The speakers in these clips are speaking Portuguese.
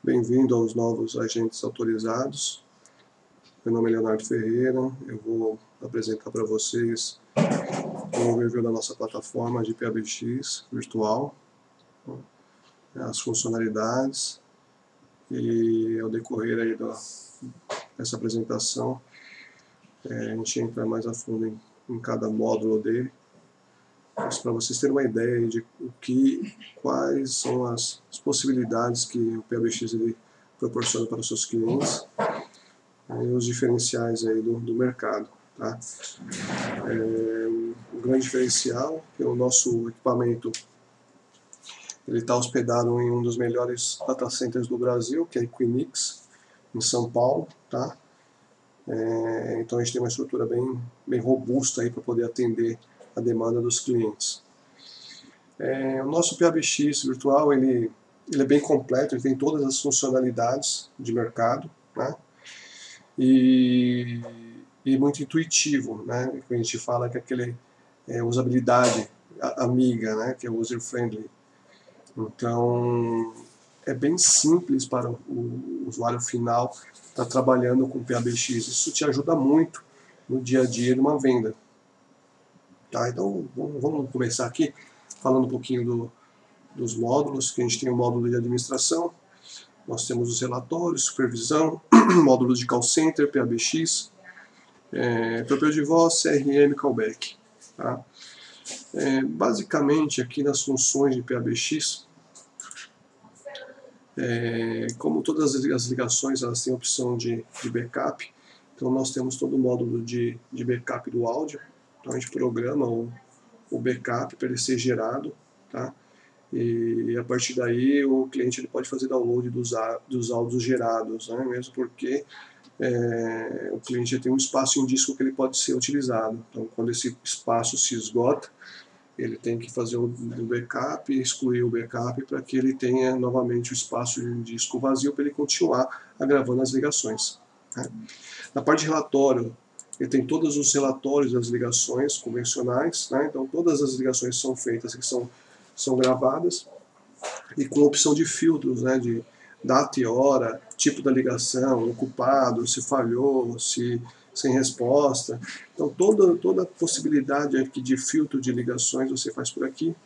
Bem-vindo aos novos agentes autorizados. Meu nome é Leonardo Ferreira. Eu vou apresentar para vocês um overview da nossa plataforma de PABX virtual, as funcionalidades, e ao decorrer aí dessa apresentação a gente entra mais a fundo em cada módulo dele, para vocês terem uma ideia de quais são as possibilidades que o PABX ele proporciona para os seus clientes e os diferenciais aí do mercado. Tá? O grande diferencial é o nosso equipamento. Ele está hospedado em um dos melhores data centers do Brasil, que é a Equinix, em São Paulo. Tá? Então a gente tem uma estrutura bem robusta para poder atender a demanda dos clientes. O nosso PABX virtual ele é bem completo, ele tem todas as funcionalidades de mercado, né? E muito intuitivo, né? A gente fala que aquele usabilidade amiga, né? Que é user friendly. Então é bem simples para o usuário final estar trabalhando com PABX. Isso te ajuda muito no dia a dia de uma venda. Tá? Então vamos começar aqui falando um pouquinho dos módulos, que a gente tem o módulo de administração, nós temos os relatórios, supervisão, módulos de call center, PABX, propio de voz, CRM, callback. Tá? Basicamente aqui nas funções de PABX, como todas as ligações elas têm a opção de backup, então nós temos todo o módulo de backup do áudio, então a gente programa o backup para ele ser gerado, tá? E a partir daí o cliente ele pode fazer download dos áudios gerados, né? Mesmo porque o cliente tem um espaço em disco que ele pode ser utilizado. Então quando esse espaço se esgota, ele tem que fazer o backup, excluir o backup para que ele tenha novamente o espaço em disco vazio para ele continuar gravando as ligações. Né? Na parte de relatório, ele tem todos os relatórios das ligações convencionais, né? Então todas as ligações são feitas, que são gravadas, e com opção de filtros, né? De data e hora, tipo da ligação, ocupado, se falhou, se sem resposta. Então toda a possibilidade aqui de filtro de ligações você faz por aqui.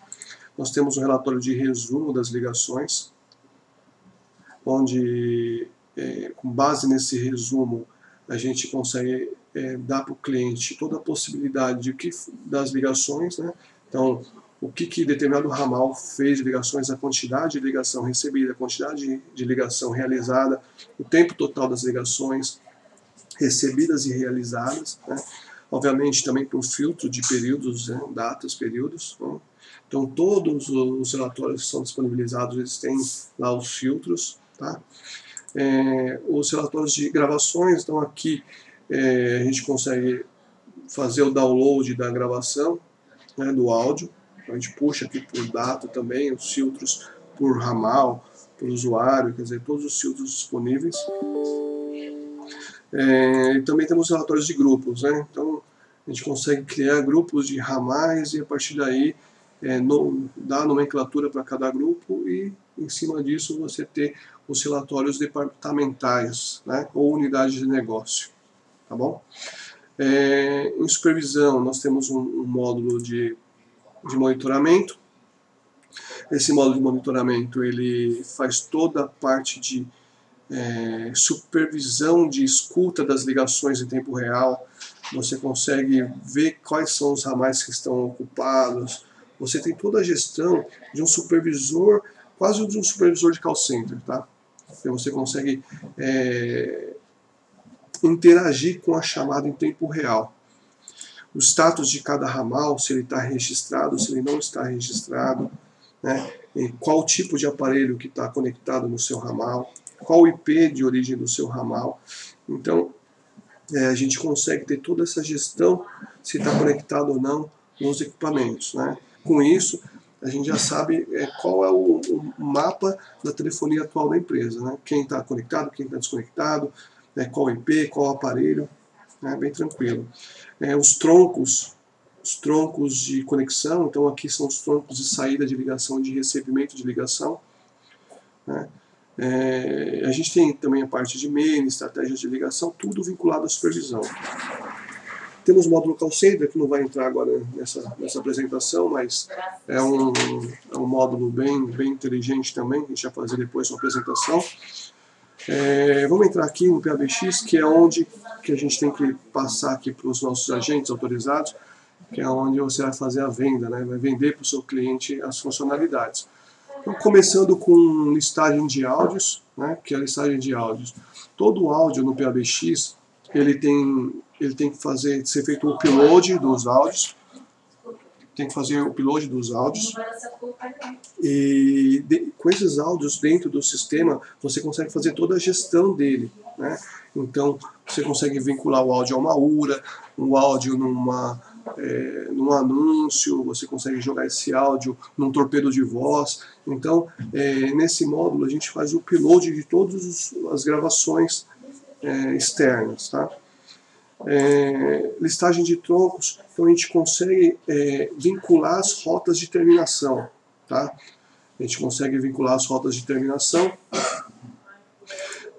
Nós temos um relatório de resumo das ligações, onde com base nesse resumo a gente consegue dar para o cliente toda a possibilidade das ligações, né? Então, o que determinado ramal fez de ligações, a quantidade de ligação recebida, a quantidade de ligação realizada, o tempo total das ligações recebidas e realizadas, né? Obviamente também por filtro de períodos, né? Datas, períodos. Né? Então, todos os relatórios que são disponibilizados, eles têm lá os filtros, tá? Os relatórios de gravações, então aqui a gente consegue fazer o download da gravação, né, do áudio. Então a gente puxa aqui por data também, os filtros por ramal, por usuário, quer dizer, todos os filtros disponíveis. E também temos relatórios de grupos, né? Então a gente consegue criar grupos de ramais e a partir daí dar nomenclatura para cada grupo e em cima disso você ter os relatórios departamentais, né? Ou unidades de negócio, tá bom? Em supervisão nós temos um módulo de monitoramento. Esse módulo de monitoramento ele faz toda a parte de supervisão de escuta das ligações em tempo real. Você consegue ver quais são os ramais que estão ocupados. Você tem toda a gestão de um supervisor, quase de um supervisor de call center, tá? Então você consegue interagir com a chamada em tempo real. O status de cada ramal, se ele está registrado, se ele não está registrado, né? E qual tipo de aparelho que está conectado no seu ramal, qual o IP de origem do seu ramal. Então, a gente consegue ter toda essa gestão, se está conectado ou não nos equipamentos. Né? Com isso, a gente já sabe qual é o mapa da telefonia atual da empresa. Né? Quem está conectado, quem está desconectado, qual o IP, qual o aparelho, né? Bem tranquilo. Os troncos de conexão, então aqui são os troncos de saída de ligação e de recebimento de ligação. Né? A gente tem também a parte de e-mail, estratégias de ligação, tudo vinculado à supervisão. Temos o módulo Call Center, que não vai entrar agora nessa apresentação, mas é um módulo bem inteligente também, a gente vai fazer depois uma apresentação. Vamos entrar aqui no PABX, que é onde que a gente tem que passar aqui para os nossos agentes autorizados, que é onde você vai fazer a venda, né? Vai vender para o seu cliente as funcionalidades. Então, começando com listagem de áudios, né? Que é a listagem de áudios. Todo áudio no PABX, ele tem que ser feito o upload dos áudios. Tem que fazer o upload dos áudios. E com esses áudios dentro do sistema, você consegue fazer toda a gestão dele, né? Então, você consegue vincular o áudio a uma URA, um áudio num anúncio, você consegue jogar esse áudio num torpedo de voz. Então, nesse módulo, a gente faz o upload de todas as gravações externas, tá? Listagem de troncos, então a gente consegue vincular as rotas de terminação, tá? A gente consegue vincular as rotas de terminação.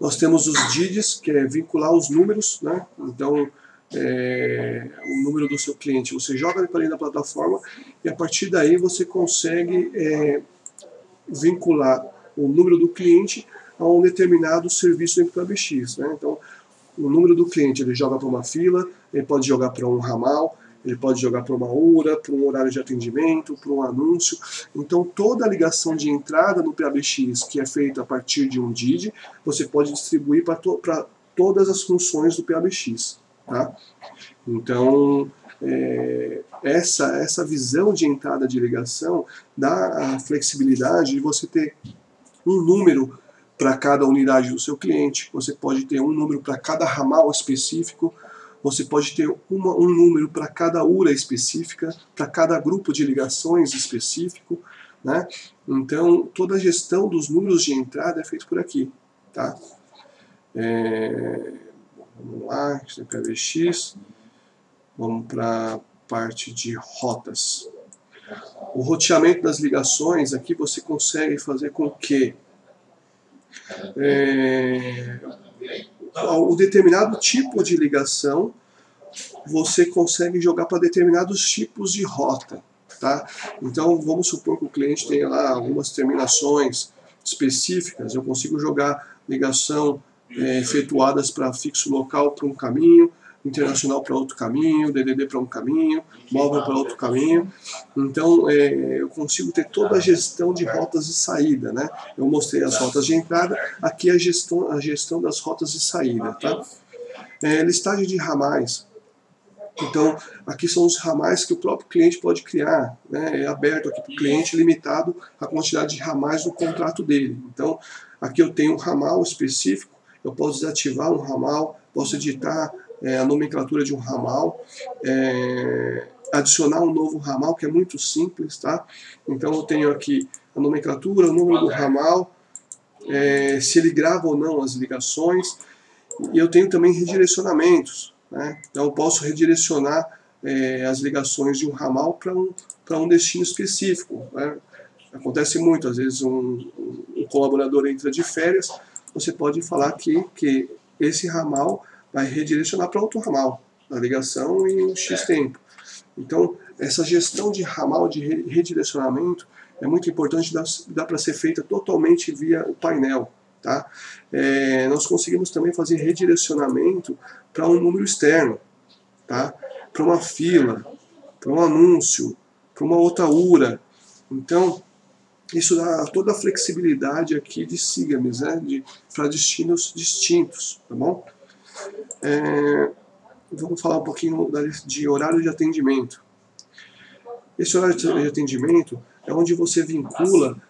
Nós temos os DIDs, que é vincular os números, né? Então, o número do seu cliente, você joga ele para dentro da plataforma e a partir daí você consegue vincular o número do cliente a um determinado serviço dentro do PABX, né? Então, o número do cliente ele joga para uma fila, ele pode jogar para um ramal, ele pode jogar para uma URA, para um horário de atendimento, para um anúncio. Então, toda a ligação de entrada no PABX que é feita a partir de um DID, você pode distribuir para todas as funções do PABX. Tá? Então, essa visão de entrada de ligação dá a flexibilidade de você ter um número para cada unidade do seu cliente, você pode ter um número para cada ramal específico, você pode ter um número para cada URA específica, para cada grupo de ligações específico, né? Então, toda a gestão dos números de entrada é feita por aqui. Tá? Vamos lá, PABX, vamos para a parte de rotas. O roteamento das ligações, aqui você consegue fazer com que o determinado tipo de ligação você consegue jogar para determinados tipos de rota, tá? Então vamos supor que o cliente tenha lá algumas terminações específicas, eu consigo jogar ligação efetuadas para fixo local para um caminho, internacional para outro caminho, DDD para um caminho, móvel para outro caminho. Então eu consigo ter toda a gestão de rotas de saída, né? Eu mostrei as rotas de entrada, aqui a gestão das rotas de saída, tá? Listagem de ramais. Então, aqui são os ramais que o próprio cliente pode criar, né? É aberto aqui para o cliente, limitado à quantidade de ramais do contrato dele. Então, aqui eu tenho um ramal específico, eu posso desativar um ramal, posso editar a nomenclatura de um ramal, adicionar um novo ramal, que é muito simples, tá? Então eu tenho aqui a nomenclatura, o número do ramal, se ele grava ou não as ligações, e eu tenho também redirecionamentos, né? Então eu posso redirecionar as ligações de um ramal para um destino específico, né? Acontece muito, às vezes um colaborador entra de férias, você pode falar que esse ramal vai redirecionar para outro ramal, a ligação em um X tempo. Então, essa gestão de ramal, de redirecionamento, é muito importante, dá para ser feita totalmente via o painel. Tá? Nós conseguimos também fazer redirecionamento para um número externo, tá? Para uma fila, para um anúncio, para uma outra URA. Então, isso dá toda a flexibilidade aqui de SIGAMES, né? Para destinos distintos, tá bom? Vamos falar um pouquinho de horário de atendimento. Esse horário de atendimento é onde você vincula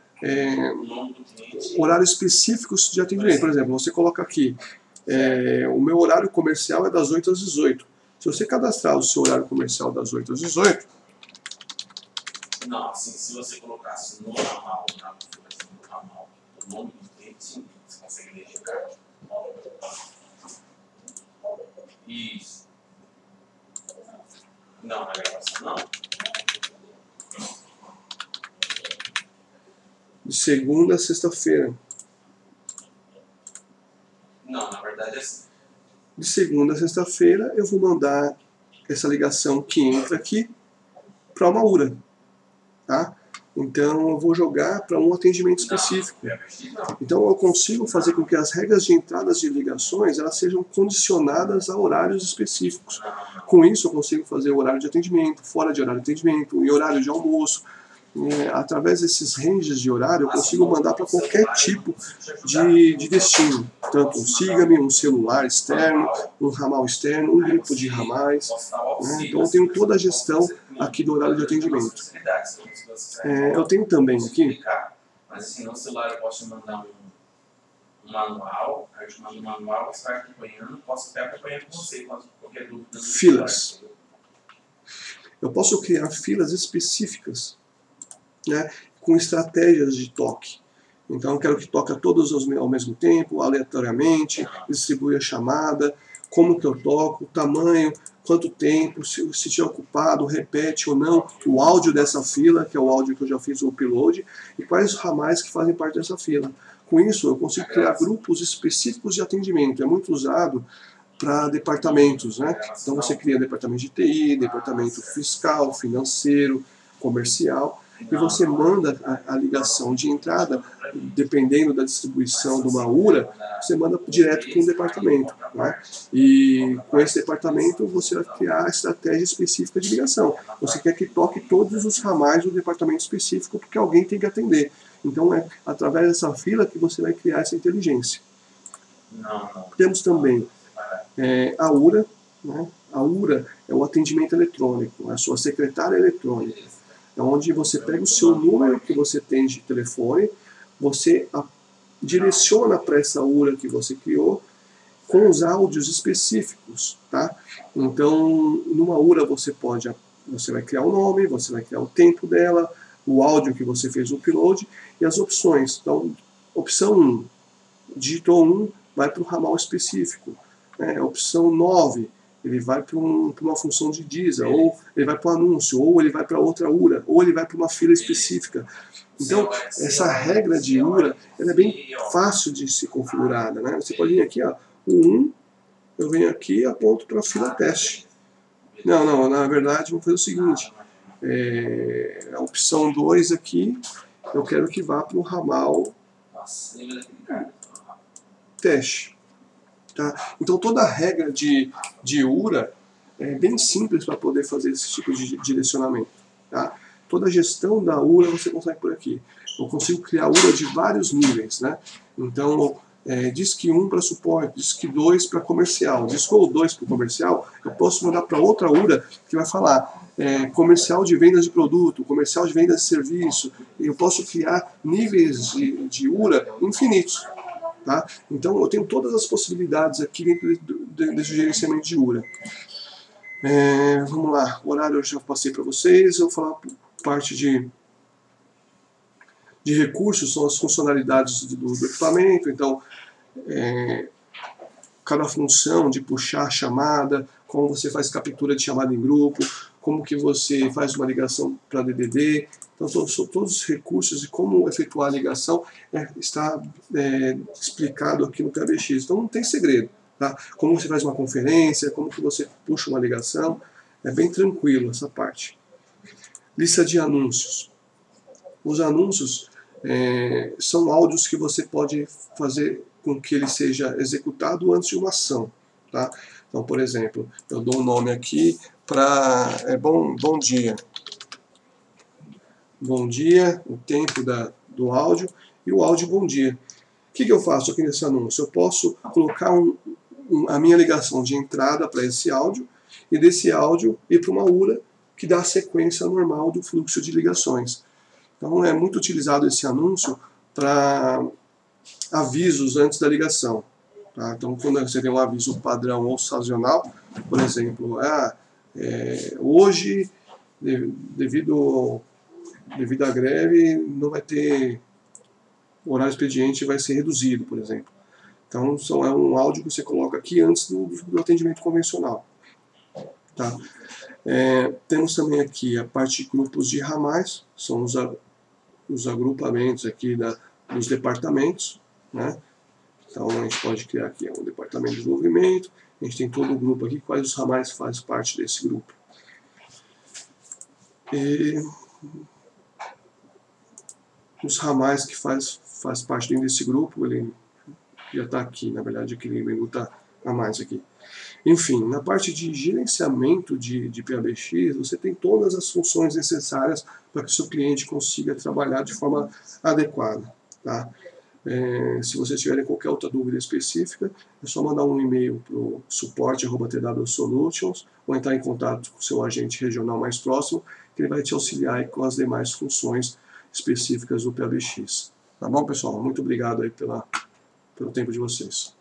horários específicos de atendimento. Por exemplo, você coloca aqui, o meu horário comercial é das 8 às 18. Se você cadastrar o seu horário comercial das 8 às 18... Não, assim, se você colocasse no ramal, o nome do cliente, sim, você consegue identificar. Isso. Não, na gravação não. De segunda a sexta-feira. verdade é assim. De segunda a sexta-feira eu vou mandar essa ligação que entra aqui para uma URA, tá? Então eu vou jogar para um atendimento específico. Então eu consigo fazer com que as regras de entradas de ligações elas sejam condicionadas a horários específicos. Com isso eu consigo fazer horário de atendimento, fora de horário de atendimento, em horário de almoço. Através desses ranges de horário eu consigo mandar para qualquer tipo de destino, tanto um siga-me, um celular externo, um ramal externo, um grupo de ramais, né? Então eu tenho toda a gestão aqui do horário de atendimento. Eu tenho também aqui, mas assim, no celular eu posso mandar um manual, aí eu te mando um manual, você vai acompanhando, posso até acompanhar com você, qualquer dúvida. Filas. Eu posso criar filas específicas, né, com estratégias de toque. Então eu quero que toque todos ao mesmo tempo, aleatoriamente, distribui a chamada, como que eu toco, o tamanho, quanto tempo, se estiver ocupado, repete ou não, o áudio dessa fila, que é o áudio que eu já fiz o upload, e quais os ramais que fazem parte dessa fila. Com isso eu consigo criar grupos específicos de atendimento. É muito usado para departamentos, né? Então você cria departamento de TI, departamento fiscal, financeiro, comercial, e você manda a ligação de entrada, dependendo da distribuição de uma URA, você manda direto para um departamento, né? E com esse departamento você vai criar a estratégia específica de ligação. Você quer que toque todos os ramais do departamento específico, porque alguém tem que atender. Então é através dessa fila que você vai criar essa inteligência. Temos também a URA, né? A URA é o atendimento eletrônico, é a sua secretária eletrônica. É onde você pega o seu número que você tem de telefone, você direciona para essa URA que você criou com os áudios específicos, tá? Então, numa URA você vai criar o nome, você vai criar o tempo dela, o áudio que você fez o upload e as opções. Então, opção 1, digitou 1, vai para o ramal específico. Opção 9, ele vai para uma função de DISA, ou ele vai para o anúncio, ou ele vai para outra URA, ou ele vai para uma fila específica. Então, essa regra de URA ela é bem fácil de ser configurada, né? Você pode vir aqui, ó, o 1, eu venho aqui e aponto para a fila teste. Não, na verdade, vamos fazer o seguinte, a opção 2 aqui, eu quero que vá para o ramal teste. Tá? Então toda a regra de URA é bem simples para poder fazer esse tipo de direcionamento. Tá? Toda a gestão da URA você consegue por aqui. Eu consigo criar URA de vários níveis. Né? Então, DISC 1 para suporte, DISC 2 para comercial, DISC 2 para comercial, eu posso mandar para outra URA que vai falar comercial de vendas de produto, comercial de vendas de serviço. Eu posso criar níveis de URA infinitos. Tá? Então eu tenho todas as possibilidades aqui dentro desse gerenciamento de URA. Vamos lá, o horário eu já passei para vocês, eu vou falar parte de recursos, são as funcionalidades do equipamento. Então cada função de puxar a chamada, como você faz captura de chamada em grupo, como que você faz uma ligação para DDD. Então, são todos os recursos de como efetuar a ligação está explicado aqui no PBX. Então, não tem segredo. Tá? Como você faz uma conferência, como que você puxa uma ligação, é bem tranquilo essa parte. Lista de anúncios. Os anúncios são áudios que você pode fazer com que ele seja executado antes de uma ação. Tá? Então, por exemplo, eu dou um nome aqui para bom dia. Bom dia, o tempo do áudio e o áudio bom dia. O que eu faço aqui nesse anúncio? Eu posso colocar a minha ligação de entrada para esse áudio e desse áudio ir para uma URA que dá a sequência normal do fluxo de ligações. Então é muito utilizado esse anúncio para avisos antes da ligação. Tá? Então quando você tem um aviso padrão ou sazonal, por exemplo, hoje, devido à greve, não vai ter o horário expediente, vai ser reduzido, por exemplo. Então, é um áudio que você coloca aqui antes do atendimento convencional. Tá? Temos também aqui a parte de grupos de ramais, são os agrupamentos aqui dos departamentos, né? Então a gente pode criar aqui um departamento de desenvolvimento, a gente tem todo o grupo aqui, quais os ramais fazem parte desse grupo. E os ramais que faz parte dentro desse grupo, ele já está aqui, na verdade aquele menu está a mais aqui. Enfim, na parte de gerenciamento de PABX, você tem todas as funções necessárias para que o seu cliente consiga trabalhar de forma adequada. Tá? Se vocês tiverem qualquer outra dúvida específica, é só mandar um e-mail para o suporte@twsolutions ou entrar em contato com o seu agente regional mais próximo, que ele vai te auxiliar com as demais funções específicas do PABX. Tá bom, pessoal? Muito obrigado aí pelo tempo de vocês.